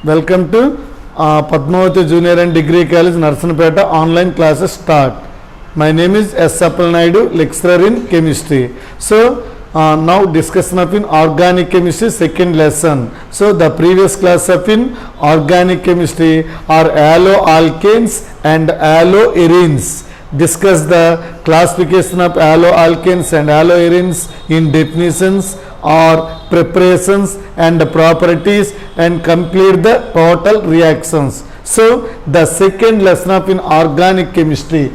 Welcome to Padmavati Junior and Degree College, Narsanpeta. Online classes start. My name is S. Appal Naidu, lecturer in chemistry. So now discussion of in organic chemistry, second lesson. So the previous class of in organic chemistry are haloalkanes and haloarenes. Discuss the classification of haloalkanes and haloarenes in definitions or preparations and properties and complete the total reactions. So the second lesson of in organic chemistry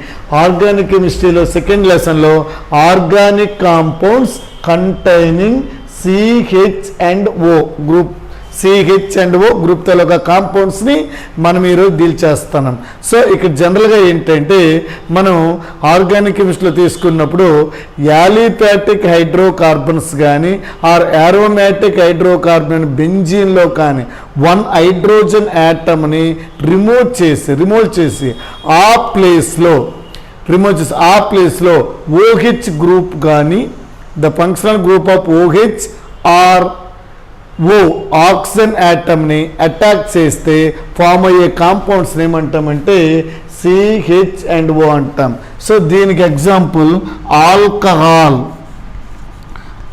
lo second lesson lo organic compounds containing CH and O group CH and O group తాలూకా కాంపౌండ్స్ని మనం ఈరోజు deal చేస్తున్నాం. So ఇక్కడ జనరల్గా ఏంటంటే మనం organic కెమిస్ట్రీలో తీసుకున్నప్పుడు యాలిపాటిక్ హైడ్రోకార్బన్స్ కానీ ఆర్ యారోమాటిక్ హైడ్రోకార్బన్ బెంజీన్లో కానీ వన్ హైడ్రోజన్ యాటమ్ని రిమూవ్ చేసి ఆ ప్లేస్లో OH గ్రూప్ కానీ the functional group of OH or oxygen యాటమ్ని అటాక్ చేస్తే ఫామ్ అయ్యే కాంపౌండ్స్ ఏమంటామంటే CH అండ్ O అంటాం. సో దీనికి ఎగ్జాంపుల్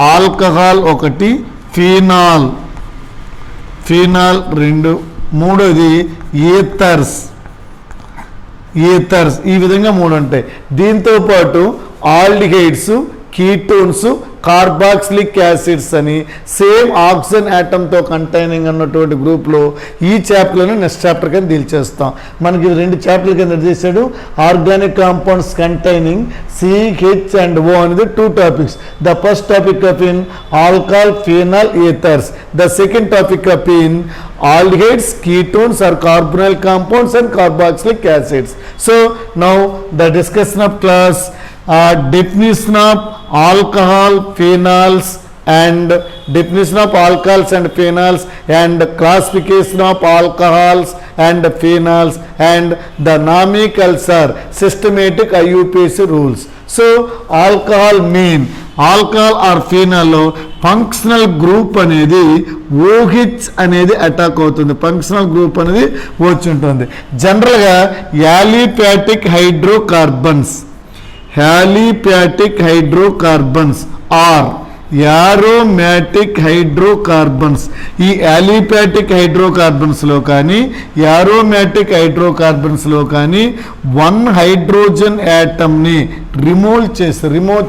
ఆల్కహాల్ ఒకటి, ఫీనాల్ రెండు, మూడోది ఈథర్స్ ఈ విధంగా మూడు ఉంటాయి. దీంతోపాటు ఆల్డిహైడ్స్, కీటోన్స్, కార్బాక్సిలిక్ యాసిడ్స్ అని సేమ్ ఆక్సిజన్ యాటమ్తో కంటైనింగ్ అన్నటువంటి గ్రూప్లో ఈ చాప్టర్లను నెక్స్ట్ చాప్టర్ కింద డీల్ చేస్తాం. మనకి రెండు చాప్టర్ల కింద చేశాడు. Organic compounds containing CH and O అనేది 2 topics. The first topic of in alcohol, phenol, ఈథర్స్. The second topic of in aldehydes, ketones or carbonyl compounds and carboxylic acids. So now the discussion of class definition of alcohol, phenols and definition of alcohols and phenols and classification of alcohols and phenols and the nomenclature systematic IUPAC rules. So alcohol or ఫీనాల్లో functional group అనేది OH అనేది attack అవుతుంది. Functional group అనేది వచ్చి ఉంటుంది. జనరల్గా aliphatic hydrocarbons or aromatic hydrocarbons. ఈ aliphatic హైడ్రోకార్బన్స్లో కానీ యారోమాటిక్ హైడ్రోకార్బన్స్లో కానీ వన్ హైడ్రోజన్ యాటమ్ని రిమూవ్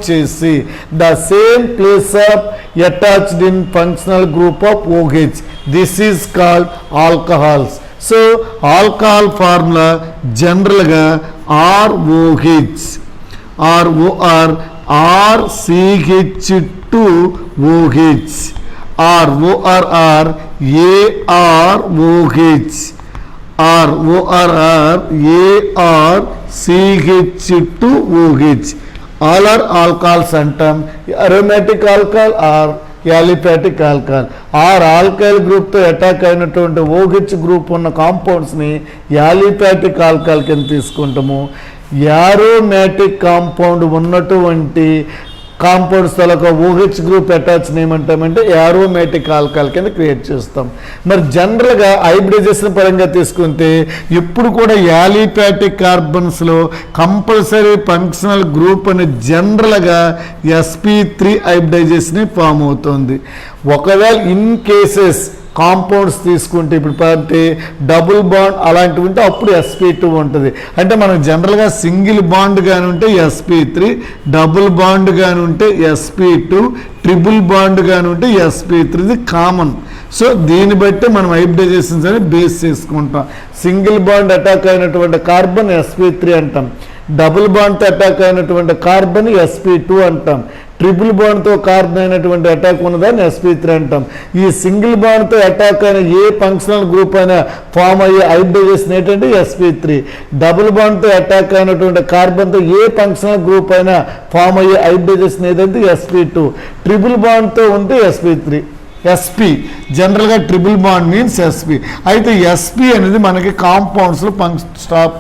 చేసి the same place of attached in functional group of OH. This is called alcohols. So alcohol formula జనరల్గా ROH RCH2OH RORCH2OH. All are alcohols అంటాం. Aromatic alcohol or aliphatic alcohol alcohol గ్రూప్తో attack అయినటువంటి OH group ఉన్న కాంపౌండ్స్ని యాలిపాటిక్ alcohol కింద తీసుకుంటాము. Aromatic compound ఉన్నటువంటి compounds తలక OH group attach ఏమంటామంటే యారోమాటిక్ ఆల్కహాల్ కింద క్రియేట్ చేస్తాం. మరి జనరల్గా హైబ్రిడైజేషన్ పరంగా తీసుకుంటే ఇప్పుడు కూడా యాలిపాటిక్ కార్బన్స్లో కంపల్సరీ ఫంక్షనల్ గ్రూప్ అని జనరల్గా sp3 హైబ్రిడైజేషన్ ఫామ్ అవుతుంది. ఒకవేళ ఇన్ కేసెస్ కాంపౌండ్స్ తీసుకుంటే ఇప్పుడు అంటే డబుల్ బాండ్ అలాంటివి ఉంటే అప్పుడు sp2 ఉంటుంది. అంటే మనకు జనరల్గా సింగిల్ బాండ్ కానీ ఉంటే sp3, డబుల్ బాండ్ కానీ ఉంటే sp2, ట్రిపుల్ బాండ్ కానీ ఉంటే sp3. ఇది కామన్. సో దీన్ని బట్టి మనం హైబ్రిడైజేషన్స్ అని బేస్ చేసుకుంటాం. సింగిల్ బాండ్ అటాక్ అయినటువంటి కార్బన్ sp3 అంటాం. డబుల్ బాండ్తో అటాక్ అయినటువంటి కార్బన్ sp2 అంటాం. ట్రిపుల్ బాండ్తో కార్బన్ అయినటువంటి అటాక్ ఉన్నదాన్ని sp3 అంటాం. ఈ సింగిల్ బాండ్తో అటాక్ అయిన ఏ ఫంక్షనల్ గ్రూప్ అయినా ఫామ్ అయ్యే హైబ్రిడైజేషన్ ఏంటంటే sp3. డబుల్ బాండ్తో అటాక్ అయినటువంటి కార్బన్తో ఏ ఫంక్షనల్ గ్రూప్ అయినా ఫామ్ అయ్యే హైబ్రిడైజేషన్ ఏదంటే sp2. ట్రిపుల్ బాండ్తో ఉంటే sp3. sp జనరల్గా ట్రిపుల్ బాండ్ మీన్స్ sp. అయితే sp అనేది మనకి కాంపౌండ్స్లో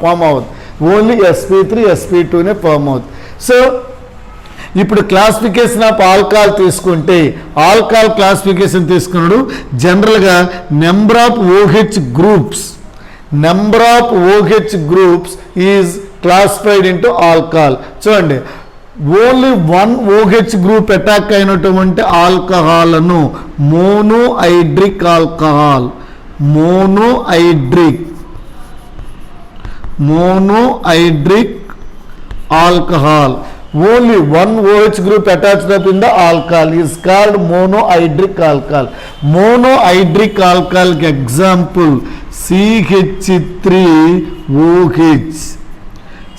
ఫామ్ అవుతుంది. ఓన్లీ sp3, sp2నే ఫామ్ అవుతుంది. సో ఇప్పుడు క్లాసిఫికేషన్ ఆఫ్ ఆల్కహాల్ తీసుకుంటే ఆల్కహాల్ క్లాసిఫికేషన్ తీసుకున్నాడు జనరల్గా number of OH groups is classified into alcohol. చూడండి, ఓన్లీ 1 OH గ్రూప్ అటాక్ అయినటువంటి ఆల్కహాల్ను monohydric alcohol. Only 1 OH group attached up in the alcohol is called monohydric alcohol. Monohydric alcohol example CH3OH,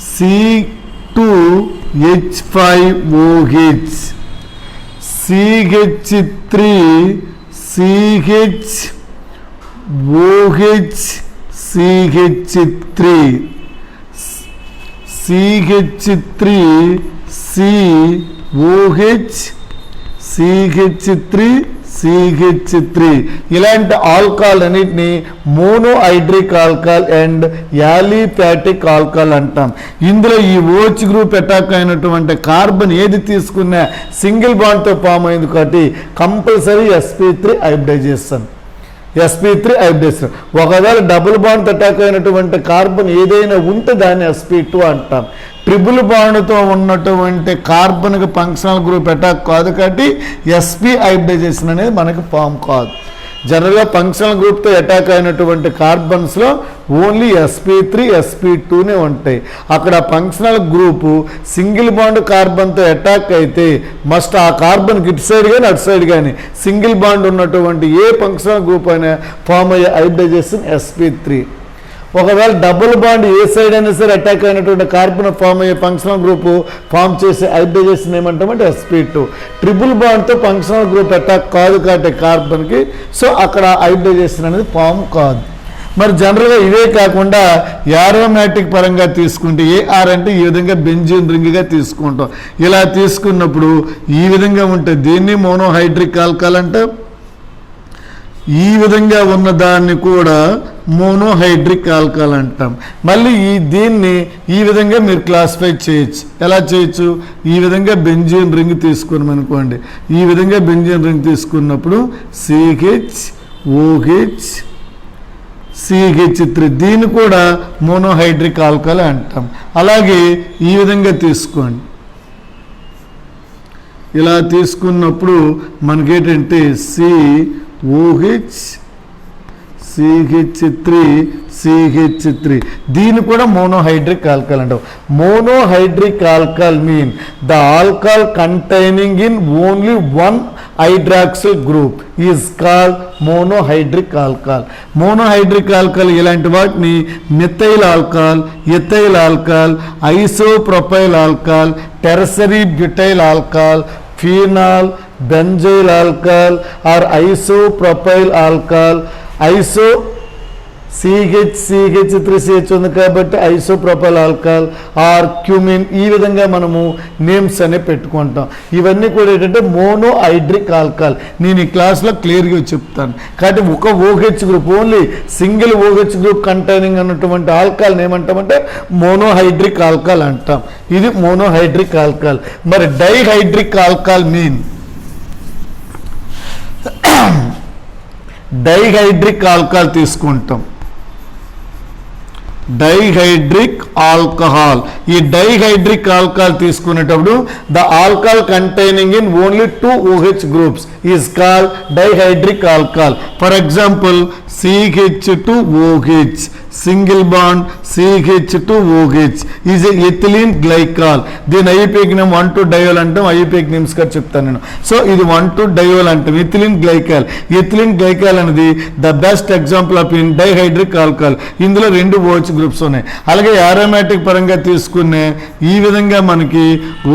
C2H5OH, CH3CH3 ఇలాంటి alcohol అన్నిటిని monohydric alcohol and aliphatic alcohol అంటాం. ఇందులో ఈ OH group attack అయినటువంటి carbon ఏది తీసుకున్నా single బాండ్తో form అయింది కాబట్టి కంపల్సరీ sp3 హైబ్రిడైజేషన్. ఒకవేళ డబుల్ బాండ్ అటాక్ అయినటువంటి కార్బన్ ఏదైనా ఉంటే దాన్ని sp2 అంటాం. ట్రిపుల్ బాండ్తో ఉన్నటువంటి కార్బన్కి ఫంక్షనల్ గ్రూప్ అటాక్ కాదు కాబట్టి sp హైబ్రిడైజేషన్ అనేది మనకి ఫామ్ కాదు. జనరల్గా ఫంక్షనల్ గ్రూప్తో అటాక్ అయినటువంటి కార్బన్స్లో ఓన్లీ sp3 sp2నే ఉంటాయి. అక్కడ ఫంక్షనల్ గ్రూపు సింగిల్ బాండ్ కార్బన్తో అటాక్ అయితే మస్ట్ ఆ కార్బన్కి ఇటు సైడ్ కానీ అటు సైడ్ కానీ సింగిల్ బాండ్ ఉన్నటువంటి ఏ ఫంక్షనల్ గ్రూప్ అయినా ఫామ్ అయ్యే హైబ్రిడైజేషన్ sp3. ఒకవేళ డబుల్ బాండ్ ఏ సైడ్ అయినా సరే అటాక్ అయినటువంటి కార్బన్ ఫామ్ అయ్యే ఫంక్షనల్ గ్రూప్ ఫామ్ చేసే హైబ్రిడైజేషన్ ఏమంటామంటే sp2. ట్రిపుల్ బాండ్తో ఫంక్షనల్ గ్రూప్ అటాక్ కాదు కాబట్టి కార్బన్కి, సో అక్కడ హైబ్రిడైజేషన్ అనేది ఫామ్ కాదు. మరి జనరల్గా ఇవే కాకుండా యారోమాటిక్ పరంగా తీసుకుంటే AR అంటే ఈ విధంగా బెంజీన్ రింగ్గా తీసుకుంటాం. ఇలా తీసుకున్నప్పుడు ఈ విధంగా ఉంటుంది, దీన్ని మోనోహైడ్రిక్ ఆల్కహాల్ అంటే ఈ విధంగా ఉన్నదాన్ని కూడా మోనోహైడ్రిక్ ఆల్కహాల్ అంటాం. మళ్ళీ దీన్ని ఈ విధంగా మీరు క్లాసిఫై చేయొచ్చు. ఎలా చేయొచ్చు? ఈ విధంగా బెంజీన్ రింగ్ తీసుకున్నాం అనుకోండి, ఈ విధంగా బెంజీన్ రింగ్ తీసుకున్నప్పుడు CH OH CH3 దీన్ని కూడా మోనోహైడ్రిక్ ఆల్కహాల్ అంటాం. అలాగే ఈ విధంగా తీసుకోండి, ఇలా తీసుకున్నప్పుడు మనకేంటంటే COH CH3 దీన్ని కూడా మోనోహైడ్రిక్ ఆల్కహాల్ అంటాం. Monohydric alcohol mean the alcohol containing in only 1 hydroxyl group is called monohydric alcohol. Monohydric alcohol ఇలాంటి వాటిని methyl alcohol, ethyl alcohol, isopropyl alcohol, tertiary butyl alcohol, phenol, benzyl alcohol or isopropyl alcohol, CH3CH ఉంది కాబట్టి isopropyl alcohol are cumin, ఈ విధంగా మనము names అనే పెట్టుకుంటాం. ఇవన్నీ కూడా ఏంటంటే మోనోహైడ్రిక్ ఆల్కహాల్. నేను ఈ క్లాస్లో క్లియర్గా చెప్తాను. కాబట్టి ఒక OH group, only single OH group containing అన్నటువంటి ఆల్కహాల్ని ఏమంటామంటే మోనోహైడ్రిక్ ఆల్కహాల్ అంటాం. ఇది మోనోహైడ్రిక్ ఆల్కహాల్. మరి dihydric alcohol mean dihydric alcohol తీసుకుంటాం. డైహైడ్రిక్ ఆల్కహాల్, ఈ డైహైడ్రిక్ ఆల్కహాల్ తీసుకునేటప్పుడు the alcohol containing in only 2 OH groups is called dihydric alcohol. For example CH2OH single bond CH2OH is ethylene glycol. దీని ఐయుపిఏక్ name 1,2-డయోల్ అంటాం. ఐయుపిఏక్ names గా చెప్తాను నేను. So ఇది 1,2-డయోల్ అంటాం, ఎథిలీన్ గ్లైకాల్. ఎథిలీన్ గ్లైకాల్ అనేది the best example of in dihydric alcohol. ఇందులో 2 OH groups ఉన్నాయి. అలాగే ఆరోమాటిక్ పరంగా తీసుకునే ఈ విధంగా మనకి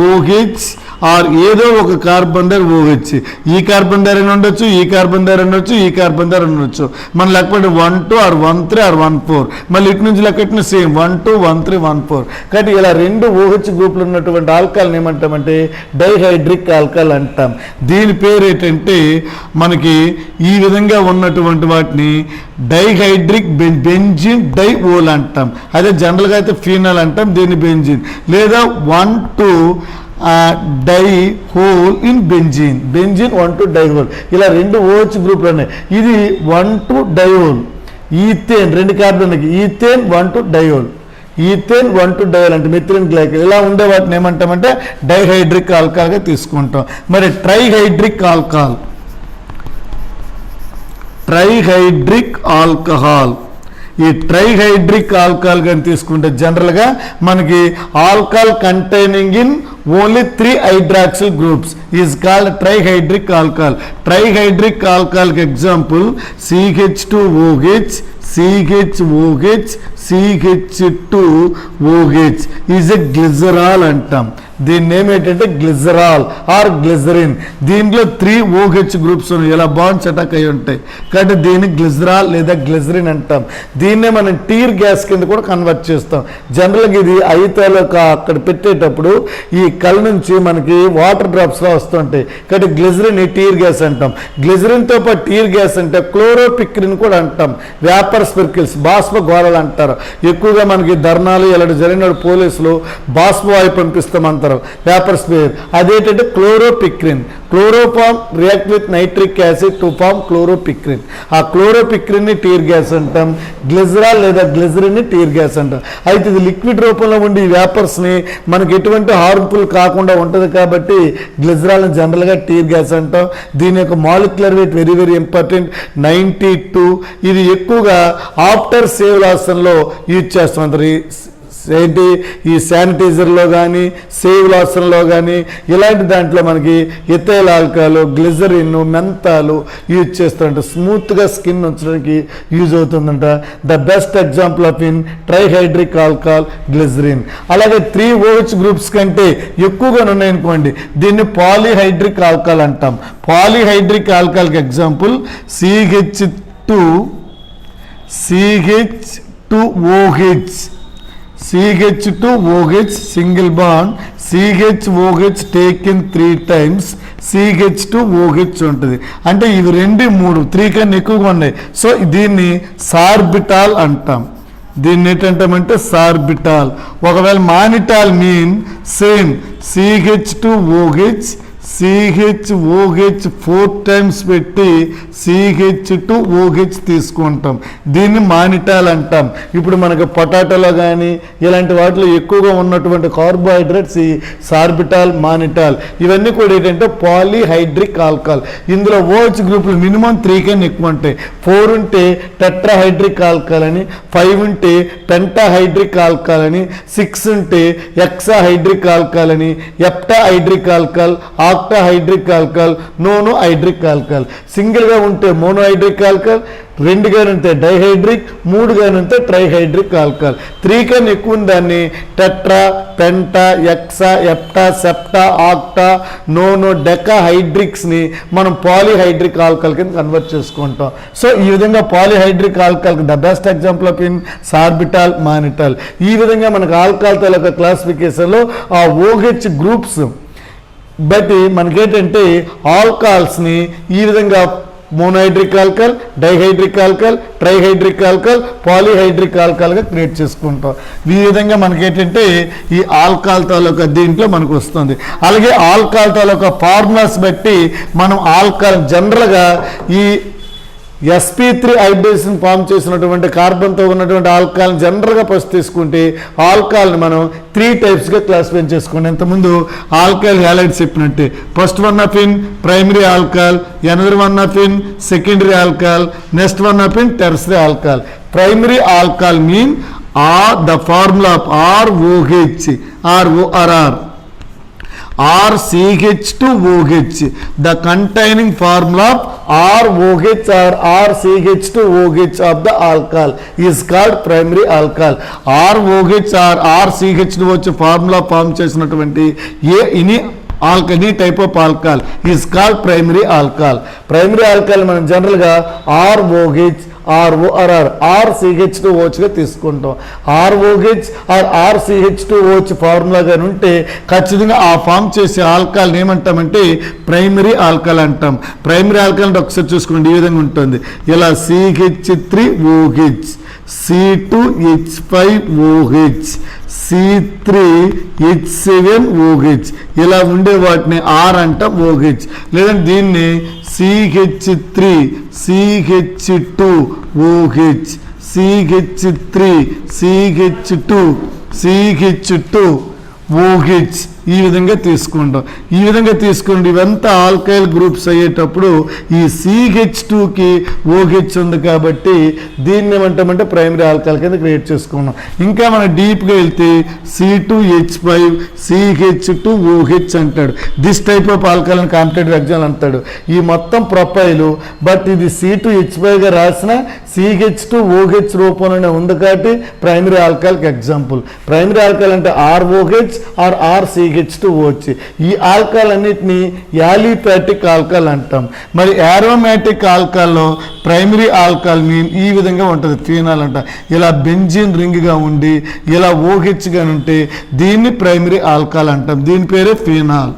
OH ఆర్ ఏదో ఒక కార్బన్ దగ్గర OH, ఈ కార్బన్ దగ్గర ఉండొచ్చు, ఈ కార్బన్ దగ్గర ఉండొచ్చు, ఈ కార్బన్ దగ్గర ఉండొచ్చు. మన లేకపోతే 1,2 ఆర్ 1,3 ఆర్ 1,4, మళ్ళీ ఇటు నుంచి లెక్కటిన సేమ్ 1,2 1,3 1,4. కాబట్టి ఇలా 2 OH గ్రూపులు ఉన్నటువంటి ఆల్కహాల్ని ఏమంటామంటే డైహైడ్రిక్ ఆల్కహాల్ అంటాం. దీని పేరు ఏంటంటే మనకి ఈ విధంగా ఉన్నటువంటి వాటిని డైహైడ్రిక్ బెంజిన్ డైఓల్ అంటాం. అదే జనరల్గా అయితే ఫీనాల్ అంటాం, దీన్ని బెంజిన్. లేదా 1,2 diol in benzene. Benzene 1 to diol. ఇలా 2 OH గ్రూపులు ఉన్నాయి. ఇది 1 to డైహోల్. ఈథేన్ 2 కార్బన్కి ethane 1 to diol. Ethane 1 to diol అంటే మిథిలిన్ గ్లైకాల్. ఇలా ఉండే వాటిని ఏమంటామంటే డైహైడ్రిక్ ఆల్కహాల్గా తీసుకుంటాం. మరి ట్రైహైడ్రిక్ ఆల్కహాల్, ట్రైహైడ్రిక్ ఆల్కహాల్, ఈ ట్రైహైడ్రిక్ ఆల్కహాల్ కానీ తీసుకుంటే జనరల్గా మనకి alcohol containing in only 3 hydroxyl groups is called trihydric alcohol. Trihydric alcohol కి example CH2OH, CHOH, CH2OH is a glycerol అంటాం. దీని నేమ్ ఏంటంటే గ్లిజరాల్ ఆర్ గ్లిజరిన్. దీంట్లో 3 OH గ్రూప్స్ ఉన్నాయి. ఇలా బాండ్స్ అటాక్ అయి ఉంటాయి కాబట్టి దీన్ని గ్లిజరాల్ లేదా గ్లిజరిన్ అంటాం. దీన్నే మనం టీర్ గ్యాస్ కింద కూడా కన్వర్ట్ చేస్తాం. జనరల్గా ఇది ఐతాలో అక్కడ పెట్టేటప్పుడు ఈ కళ్ళ నుంచి మనకి వాటర్ డ్రాప్స్లో వస్తుంటాయి కాబట్టి గ్లిజరిన్ టీర్ గ్యాస్ అంటాం. గ్లిజరిన్తో పాటు టీర్ గ్యాస్ అంటే క్లోరోపిక్రిన్ కూడా అంటాం. వేపర్ స్పిర్కిల్స్, బాష్ప గోళాలు అంటారు. ఎక్కువగా మనకి ధర్నాలు ఇలాంటి జరిగిన పోలీసులు బాష్పవాయు పంపిస్తామంటారు, వేపర్ స్పిర్. అదేంటంటే chloropicrin. Chloroform react with nitric acid to form chloropicrin. ఆ క్లోరోపిక్రిన్ని టీర్ గ్యాస్ అంటాం. గ్లిజరాల్ లేదా గ్లిజరిన్ని టీర్ గ్యాస్ అంటాం. అయితే ఇది లిక్విడ్ రూపంలో ఉండి ఈ వేపర్స్ని మనకి ఎటువంటి హార్మ్ఫుల్ కాకుండా ఉంటుంది కాబట్టి గ్లిజరాల్ని జనరల్గా టీర్ గ్యాస్ అంటాం. దీని యొక్క molecular weight very very important, 92. ఇది ఎక్కువగా ఆఫ్టర్ సేవ్ లాసన్లో యూజ్ చేస్తాం. ఏంటి ఈ శానిటైజర్లో కానీ సేవ్ లాసన్లో కానీ ఇలాంటి దాంట్లో మనకి ethyl alcohol, glycerin, menthol use చేస్తుంట. స్మూత్గా స్కిన్ ఉంచడానికి యూజ్ అవుతుందంట. The best example of in trihydric alcohol glycerin. అలాగే 3 OH గ్రూప్స్ కంటే ఎక్కువగా ఉన్నాయనుకోండి దీన్ని పాలీహైడ్రిక్ ఆల్కహాల్ అంటాం. పాలీహైడ్రిక్ ఆల్కహాల్కి example CH2OH, CH2OH single bond, CHOH taken 3 times, CH2OH ఉంటుంది. అంటే ఇవి 2, 3, 3 కన్నా ఎక్కువగా ఉన్నాయి. సో దీన్ని సార్బిటాల్ అంటాం. దీన్ని ఏంటంటామంటే సార్బిటాల్. ఒకవేళ మానిటాల్ mean same CH2OH, CHOH 4 times పెట్టి CH2OH తీసుకుంటాం. దీన్ని మానిటాల్ అంటాం. ఇప్పుడు మనకు పొటాటోలో కానీ ఇలాంటి వాటిలో ఎక్కువగా ఉన్నటువంటి కార్బోహైడ్రేట్స్ ఈ సార్బిటాల్, మానిటాల్ ఇవన్నీ కూడా ఏంటంటే పాలీహైడ్రిక్ ఆల్కహాల్. ఇందులో OH గ్రూపులు మినిమం 3 కన్నా ఎక్కువ ఉంటాయి. 4 ఉంటే టెట్రాహైడ్రిక్ ఆల్కహాల్ అని, 5 ఉంటే పెంటాహైడ్రిక్ ఆల్కహాల్ అని, 6 ఉంటే ఎక్సాహైడ్రిక్ ఆల్కహాల్ అని, ఎప్టాహైడ్రిక్ ఆల్కహాల్, ఆక్టాహైడ్రిక్ ఆల్కహాల్, నోనోహైడ్రిక్ ఆల్కహాల్. సింగిల్గా ఉంటే మోనోహైడ్రిక్ ఆల్కహాల్, 2 గాని ఉంటే డైహైడ్రిక్, 3 గాని ఉంటే ట్రైహైడ్రిక్ ఆల్కహాల్. 3 కన్నా ఎక్కువ దాన్ని tetra, penta, hexa, hepta, septa, octa, nona, డెకాహైడ్రిక్స్ని మనం పాలీహైడ్రిక్ ఆల్కహాల్ కింద కన్వర్ట్ చేసుకుంటాం. సో ఈ విధంగా పాలీహైడ్రిక్ ఆల్కహాల్కి the best example of in sorbitol, mannitol. ఈ విధంగా మనకు ఆల్కహాల్ తాలూకా క్లాసిఫికేషన్లో ఆ OH గ్రూప్స్ బట్టి మనకేంటంటే ఆల్కహాల్స్ని ఈ విధంగా monohydric alcohol, dihydric alcohol, trihydric alcohol, polyhydric ఆల్కహాల్గా క్రియేట్ చేసుకుంటాం. ఈ విధంగా మనకేంటంటే ఈ ఆల్కహాల్ తాలూకా దీంట్లో మనకు వస్తుంది. అలాగే ఆల్కహాల్ తాలూకా ఫార్ములాస్ బట్టి మనం ఆల్కహాల్ జనరల్గా ఈ sp3 హైడ్రేషన్ ఫామ్ చేసినటువంటి కార్బన్తో ఉన్నటువంటి ఆల్కహాల్ జనరల్గా ఫస్ట్ తీసుకుంటే ఆల్కహాల్ని మనం 3 టైప్స్గా క్లాసిఫై చేసుకుంటాం. ఇంతకుముందు ఆల్కహాల్ హ్యాలైడ్స్ చెప్పినట్టే first one of in primary alcohol, another one of in secondary alcohol, next one of in tertiary alcohol. Primary alcohol mean the formula of ROH, RORR, or CH2OH. The containing formula of ROH or RCH2OH of the alcohol is called primary alcohol. ROH or RCH2OH formula form చేసినటువంటి any type of alcohol is called primary alcohol. Primary alcohol మనం జనరల్గా ROH, RORR, RCH2OHగా తీసుకుంటాం. ROH or RCH2OH formula కానీ ఉంటే ఖచ్చితంగా ఆ form చేసే alcohol ఏమంటామంటే ప్రైమరీ ఆల్కహాల్ అంటాం. ప్రైమరీ ఆల్కహాల్ అంటే ఒకసారి చూసుకోండి ఈ విధంగా ఉంటుంది. ఇలా CH3OH, C2H5OH, C3H7OH ఇలా ఉండే వాటిని R అంటాం OH. లేదంటే దీన్ని CH3CH2OH CH3CH2OH ఈ విధంగా తీసుకుంటాం. ఈ విధంగా తీసుకుంటే ఇవంతా ఆల్కైల్ గ్రూప్స్ అయ్యేటప్పుడు ఈ CH2కి OH ఉంది కాబట్టి దీన్ని ఏమంటామంటే ప్రైమరీ ఆల్కైల్ కింద క్రియేట్ చేసుకున్నాం. ఇంకా మనం డీప్గా వెళ్తే C2H5CH2OH అంటాడు. దిస్ టైప్ ఆఫ్ ఆల్కైల్ అని కాంపిటేటివ్ ఎగ్జామ్ అంటాడు. ఈ మొత్తం ప్రొఫైలు బట్ ఇది C2H5గా రాసిన CH2OH రూపంలోనే ఉంది కాబట్టి ప్రైమరీ ఆల్కైల్కి ఎగ్జాంపుల్. ప్రైమరీ ఆల్కైల్ అంటే ROH ఆర్ RCH2OH. ఈ ఆల్కహాల్ అన్నిటిని యాలిఫాటిక్ ఆల్కహాల్ అంటాం. మరి యారోమాటిక్ ఆల్కహాల్లో ప్రైమరీ ఆల్కహాల్ మీన్ ఈ విధంగా ఉంటుంది, ఫీనాల్ అంట. ఇలా బెంజిన్ రింగ్గా ఉండి ఇలా OHగా ఉంటే దీన్ని ప్రైమరీ ఆల్కహాల్ అంటాం. దీని పేరే ఫీనాల్.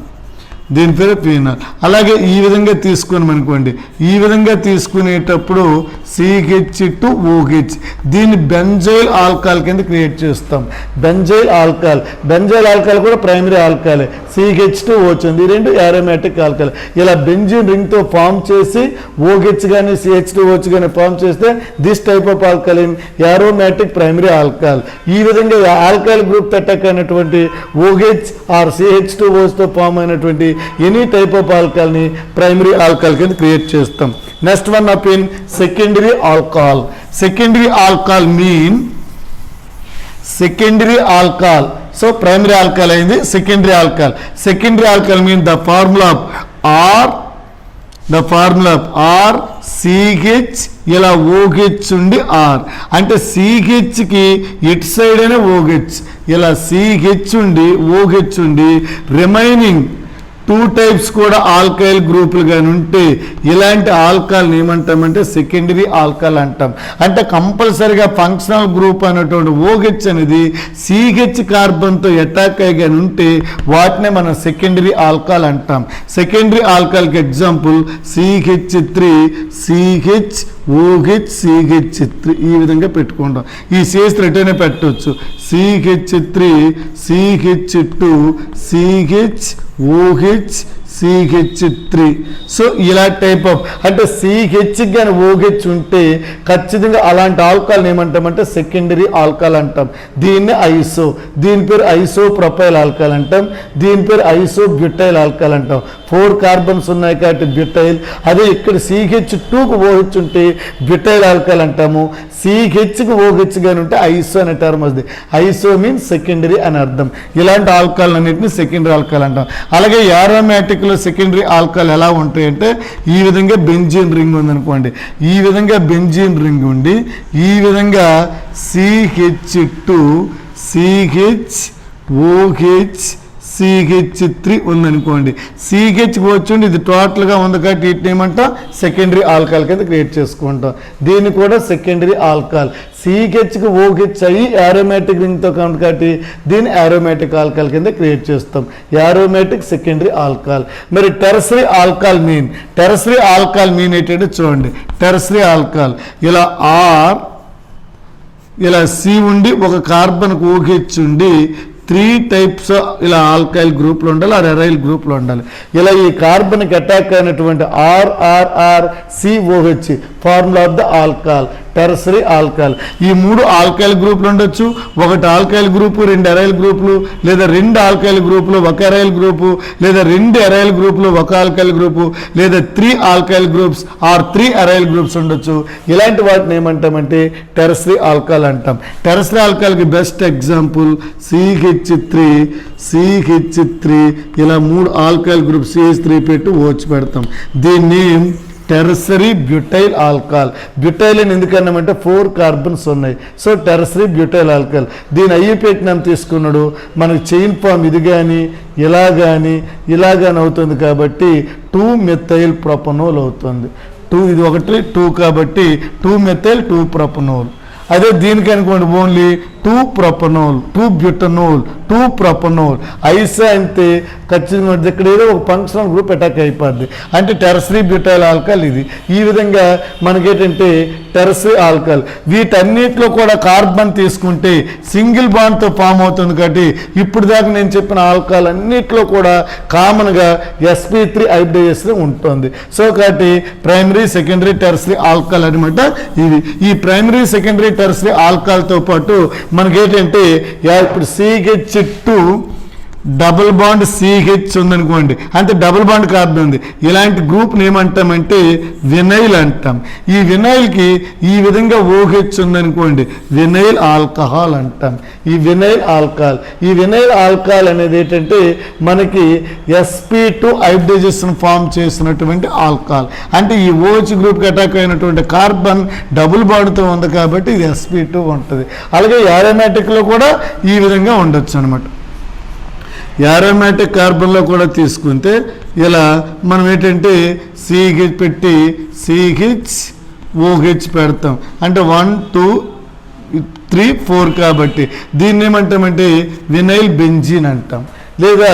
అలాగే ఈ విధంగా తీసుకున్నాం అనుకోండి, ఈ విధంగా తీసుకునేటప్పుడు CH2OH దీన్ని బెంజైల్ ఆల్కహాల్ కింద క్రియేట్ చేస్తాం. బెంజైల్ ఆల్కహాల్ కూడా ప్రైమరీ ఆల్కహాల్. CH2OH ఉంది, ఈ రెండు యారోమాటిక్ ఆల్కహాల్. ఇలా బెంజిన్ రింగ్తో ఫామ్ చేసి OH కానీ CH2OH కానీ ఫామ్ చేస్తే this type of alcohol aromatic primary alcohol. ఈ విధంగా ఆల్కహాల్ గ్రూప్ అటాక్ అయినటువంటి OH ఆర్ CH2OHతో ఫామ్ అయినటువంటి ఎనీ టైప్ ఆఫ్ ఆల్కహాల్ని ప్రైమరీ ఆల్కహాల్ కింద క్రియేట్ చేస్తాం. Next one up in secondary alcohol. Secondary alcohol so primary alcohol అయింది secondary alcohol mean the formula of CH ఇలా OH ఉండి R అంటే CHకి ఇటు సైడ్ అనే OH ఇలా CH ఉండి OH ఉండి రిమైనింగ్ 2 టైప్స్ కూడా ఆల్కైల్ గ్రూపులు కానీ ఉంటే ఇలాంటి ఆల్కహాల్ని ఏమంటామంటే సెకండరీ ఆల్కహాల్ అంటాం. అంటే కంపల్సరీగా ఫంక్షనల్ గ్రూప్ అనేటువంటి OH అనేది CH కార్బన్తో అటాక్ అయ్యి కానీ ఉంటే వాటినే మనం సెకండరీ ఆల్కహాల్ అంటాం. సెకండరీ ఆల్కహాల్కి ఎగ్జాంపుల్ CH3CHOH ఈ విధంగా పెట్టుకుంటాం. ఈ CH3 రిటర్నే పెట్టవచ్చు. CH3CH2CHOH సో ఇలా టైప్ ఆఫ్ అంటే CH కానీ OH ఉంటే ఖచ్చితంగా అలాంటి ఆల్కహాల్ ఏమంటామంటే సెకండరీ ఆల్కహాల్ అంటాం. దీన్ని దీని పేరు ఐసోప్రొపైల్ ఆల్కహాల్ అంటాం. దీని పేరు ఐసోబ్యూటైల్ ఆల్కహాల్ అంటాం. 4 కార్బన్స్ ఉన్నాయి కాబట్టి బ్యూటైల్. అదే ఇక్కడ CH2కు OH ఉంటే బ్యూటైల్ ఆల్కహాల్ అంటాము. CHకి OH కానీ ఉంటే ఐసో అనే టర్మ్ వస్తుంది. ఐసో మీన్స్ సెకండరీ అని అర్థం. ఇలాంటి ఆల్కహాల్ అన్నింటినీ సెకండరీ ఆల్కహాల్ అంటాం. అలాగే యారోమాటిక్లో సెకండరీ ఆల్కహాల్ ఎలా ఉంటాయంటే ఈ విధంగా బెంజిన్ రింగ్ ఉందనుకోండి, ఈ విధంగా బెంజిన్ రింగ్ ఉండి ఈ విధంగా CH2CHOH CH3 ఉందనుకోండి. CH వచ్చి ఇది టోటల్గా ఉంది కాబట్టి వీటిని ఏమంటాం సెకండరీ ఆల్కహాల్ కింద క్రియేట్ చేసుకుంటాం. దీన్ని కూడా సెకండరీ ఆల్కహాల్. CHకి OH అయ్యి యారోమాటిక్ రింగ్తో కౌంట్ కాబట్టి దీన్ని యారోమాటిక్ ఆల్కహాల్ కింద క్రియేట్ చేస్తాం. Aromatic secondary alcohol. మరి టెర్షరీ ఆల్కహాల్ మీన్ ఏంటంటే చూడండి, టెర్షరీ ఆల్కహాల్ ఇలా ఇలా C ఉండి ఒక కార్బన్కి OH ఉండి 3 టైప్స్ ఇలా ఆల్కైల్ గ్రూప్లు ఉండాలి, ఆర్ ఎరైల్ గ్రూప్లు ఉండాలి. ఇలా ఈ కార్బన్కి అటాక్ అయినటువంటి RRRCOH formula of the alcohol tertiary alcohol. ఈ 3 ఆల్కైల్ గ్రూపులు ఉండొచ్చు. ఒకటి ఆల్కైల్ గ్రూపు, 2 ఎరైల్ గ్రూపులు, లేదా 2 ఆల్కైల్ గ్రూపులు 1 ఎరైల్ గ్రూపు, లేదా 2 ఎరైల్ గ్రూపులు 1 ఆల్కైల్ గ్రూపు, లేదా 3 alkyl groups or 3 aryl groups ఉండొచ్చు. ఇలాంటి వాటిని ఏమంటామంటే టెర్షరీ ఆల్కహాల్ అంటాం. టెర్షరీ ఆల్కహాల్కి బెస్ట్ ఎగ్జాంపుల్ CH3 ఇలా 3 ఆల్కైల్ గ్రూప్ CH3 పెట్టి OH పెడతాం. దీన్ని టెర్షరీ బ్యూటైల్ ఆల్కహాల్. బ్యూటైల్ అని ఎందుకన్నామంటే 4 కార్బన్స్ ఉన్నాయి. So tertiary butyl alcohol. దీని ఐయుపీఏకి నామ్ తీసుకున్నాడు. మనకు చైన్ ఫామ్ ఇది కానీ ఇలా కానీ అవుతుంది కాబట్టి 2 మెథైల్ ప్రొపనోల్ అవుతుంది. ఇది 2 కాబట్టి 2 మెథైల్ 2 ప్రొపనోల్. అదే దీనికి అనుకోండి ఓన్లీ 2 ప్రొపనోల్ 2 బ్యూటనోల్ 2 ప్రొపనోల్ ఐసా అంతే ఖచ్చితంగా ఇక్కడ ఏదో ఒక ఫంక్షనల్ గ్రూప్ అటాక్ అయిపోద్ది అంటే టెర్షరీ బ్యూటైల్ ఆల్కహాల్ ఇది. ఈ విధంగా మనకేంటంటే టెర్షరీ ఆల్కహాల్ వీటన్నిటిలో కూడా కార్బన్ తీసుకుంటే సింగిల్ బాండ్తో ఫామ్ అవుతుంది కాబట్టి ఇప్పుడు దాకా నేను చెప్పిన ఆల్కహాల్ అన్నిట్లో కూడా కామన్గా sp3 హైబ్రిడైజేషన్ ఉంటుంది. సో కాబట్టి ప్రైమరీ సెకండరీ టెర్షరీ ఆల్కహాల్ అనమాట ఇవి. ఈ ప్రైమరీ సెకండరీ టెర్షరీ ఆల్కహాల్తో పాటు మనకేంటంటే ఇప్పుడు CH2 డబుల్ బాండ్ CH ఉందనుకోండి అంటే డబుల్ బాండ్ కార్బన్ ఉంది. ఇలాంటి గ్రూప్ని ఏమంటామంటే వినైల్ అంటాం. ఈ వినైల్కి ఈ విధంగా OH ఉందనుకోండి వినైల్ ఆల్కహాల్ అంటాం. ఈ వినైల్ ఆల్కహాల్ అనేది ఏంటంటే మనకి sp2 హైబ్రిడైజేషన్ ఫామ్ చేసినటువంటి ఆల్కహాల్ అంటే ఈ OH గ్రూప్కి అటాక్ అయినటువంటి కార్బన్ డబుల్ బాండ్తో ఉంది కాబట్టి ఇది sp2 ఉంటుంది. అలాగే యారోమాటిక్లో కూడా ఈ విధంగా ఉండొచ్చు అనమాట. యారోమాటిక్ కార్బన్లో కూడా తీసుకుంటే ఇలా మనం ఏంటంటే CH పెట్టి CHOH పెడతాం అంటే 1 2 3 4 కాబట్టి దీన్ని ఏమంటామంటే వినైల్ బెంజీన్ అంటాం. లేదా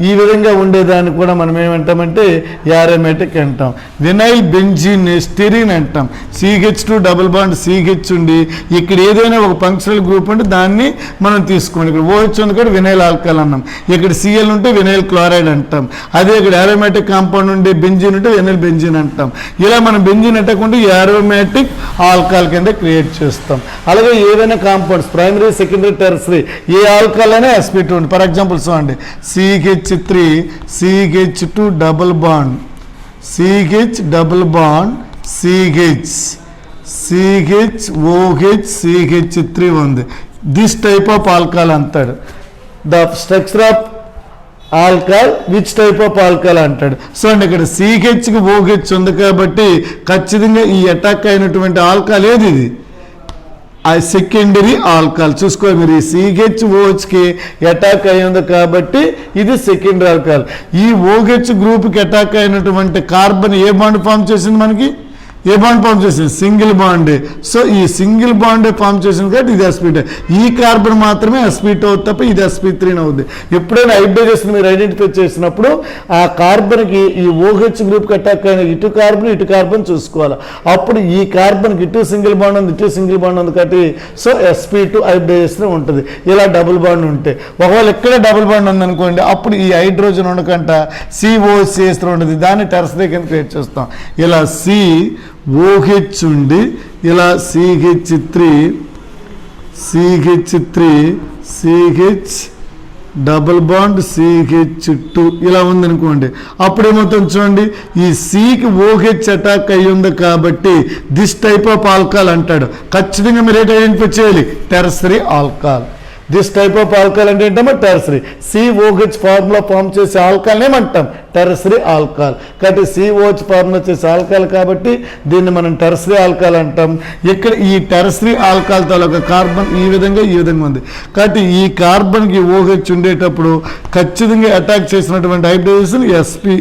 ఈ విధంగా ఉండేదాన్ని కూడా మనం ఏమంటామంటే యారోమాటిక్ అంటాం. వినైల్ బెంజీన్ స్టిరిన్ అంటాం. CH2 డబుల్ బాండ్ CH ఉండి ఇక్కడ ఏదైనా ఒక ఫంక్షనల్ గ్రూప్ ఉంటే దాన్ని మనం తీసుకోండి. ఇక్కడ OH ఉంది కూడా వినైల్ ఆల్కహాల్ అన్నాం. ఇక్కడ Cl ఉంటే వినైల్ క్లోరైడ్ అంటాం. అదే ఇక్కడ యారోమాటిక్ కాంపౌండ్ ఉండే బెంజీన్ ఉంటే వినైల్ బెంజీన్ అంటాం. ఇలా మనం బెంజీన్ అట్టకుండా యారోమాటిక్ ఆల్కహాల్ కింద క్రియేట్ చేస్తాం. అలాగే ఏదైనా కాంపౌండ్స్ ప్రైమరీ సెకండరీ టెర్షరీ ఏ ఆల్కహాల్ అయినా sp2 ఉంది. ఫర్ ఎగ్జాంపుల్ చూడండి CH3 CH2 double bond CH double bond CHOH CH3 ఉంది. దిస్ టైప్ ఆఫ్ ఆల్కహాల్ అంటాడు. The structure of alcohol which type of alcohol అంటాడు. సో అండి ఇక్కడ CHకి OH ఉంది కాబట్టి ఖచ్చితంగా ఈ అటాక్ అయినటువంటి ఆల్కహాల్ ఏది ఇది సెకండరీ ఆల్కహాల్. చూసుకో మీరు ఈ CHOHకి అటాక్ అయ్యింది కాబట్టి ఇది సెకండరీ ఆల్కహాల్. ఈ OH గ్రూప్కి అటాక్ అయినటువంటి కార్బన్ ఏ బాండ్ ఫామ్ చేసింది మనకి ఏ బాండ్ ఫామ్ చేసింది సింగిల్ బాండే. సో ఈ సింగిల్ బాండే ఫామ్ చేసింది కాబట్టి ఇది sp2. ఈ కార్బన్ మాత్రమే sp2 అవుతుంది తప్ప ఇది sp3 అవుతుంది. ఎప్పుడైనా హైబ్రిడైజేషన్ మీరు ఐడెంటిఫై చేసినప్పుడు ఆ కార్బన్కి ఈ OH గ్రూప్కి అటాక్ అయిన ఇటు కార్బన్ చూసుకోవాలి. అప్పుడు ఈ కార్బన్కి ఇటు సింగిల్ బాండ్ ఉంది కాబట్టి సో sp2 హైబ్రిడైజేషన్ ఉంటుంది. ఇలా డబుల్ బాండ్ ఉంటే ఒకవేళ ఇక్కడ డబుల్ బాండ్ ఉందనుకోండి అప్పుడు ఈ హైడ్రోజన్ ఉండకంట COCH ఉంటుంది. దాన్ని టెర్షరీ కింద క్రియేట్ చేస్తాం. ఇలా COH ఉండి ఇలా CH3 CH double bond CH2 ఇలా ఉందనుకోండి అప్పుడు ఏమవుతుంది చూడండి ఈ Cకి OH అటాక్ అయ్యి ఉంది కాబట్టి దిస్ టైప్ ఆఫ్ ఆల్కహాల్ అంటాడు. ఖచ్చితంగా మీరు ఏంటి ఐడెంటిఫై చేయాలి tertiary alcohol. This type of alcohol అంటే ఏంటమ్మా టెర్షరీ. COH ఫార్ములా ఫామ్ చేసే ఆల్కహాల్ ఏమంటాం టెర్షరీ ఆల్కహాల్. కాబట్టి COH ఫార్ములా చేసే ఆల్కహాల్ కాబట్టి దీన్ని మనం టెర్షరీ ఆల్కహాల్ అంటాం. ఇక్కడ ఈ టెర్షరీ ఆల్కహాల్ తాలూకా కార్బన్ ఈ విధంగా ఉంది కాబట్టి ఈ కార్బన్కి OH ఉండేటప్పుడు ఖచ్చితంగా అటాక్ చేసినటువంటి హైబ్రిడైజేషన్ sp